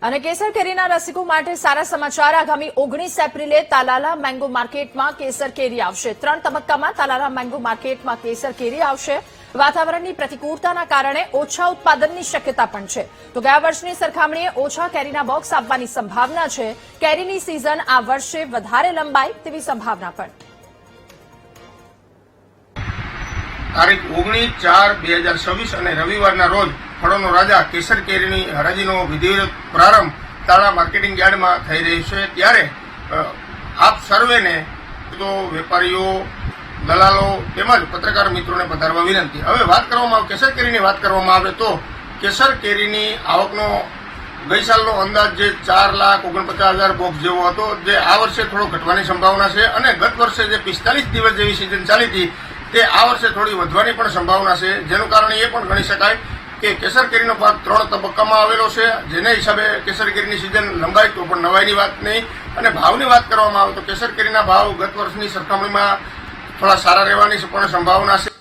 અને કેસર કેરીના રસિકો માટે સારા સમાચાર આગામી 19 એપ્રિલે તાલાલા મેંગો માર્કેટમાં કેસર કેરી આવશે। 3 તબક્કામાં તાલાલા મેંગો માર્કેટમાં કેસર કેરી આવશે। વાતાવરણની પ્રતિકૂળતાના કારણે ઓછા ઉત્પાદનની શક્યતા પણ છે, તો ગયા વર્ષની સરખામણીએ ઓછા કેરીના બોક્સ આવવાની સંભાવના છે। કેરીની સિઝન આ વર્ષે વધારે લંબાય તેવી સંભાવના પણ। તારીખ 19/4/2026 અને રવિવારના રોજ ફળોનો રાજા કેસર કેરીની હરાજીનો વિધિવત પ્રારંભ તાળા માર્કેટિંગ યાર્ડમાં થઈ રહ્યો છે। ત્યારે આપ સર્વેને તો વેપારીઓ, દલાલો તેમજ પત્રકાર મિત્રોને પધારવા વિનંતી। હવે વાત કરવામાં આવે કેસર કેરીની વાત કરવામાં આવે તો કેસર કેરીની આવકનો ગઈ સાલનો અંદાજ જે 4,49,000 બોક્સ જેવો હતો, જે આ વર્ષે થોડો ઘટવાની સંભાવના છે અને ગત વર્ષે જે 45 દિવસ જેવી સિઝન ચાલી હતી તે આ વર્ષે થોડી વધવાની પણ સંભાવના છે। જેનું કારણ એ પણ ગણી શકાય કે કેસર કેરીનો પાક 3 તબક્કામાં આવેલો છે, જેને હિસાબે કેસર કેરીની સિઝન લંબાય તો પણ નવાઈની વાત નહીં। અને ભાવની વાત કરવામાં આવે તો કેસર કેરીના ભાવ ગત વર્ષની સરખામણીમાં થોડા સારા રહેવાની પણ સંભાવના છે।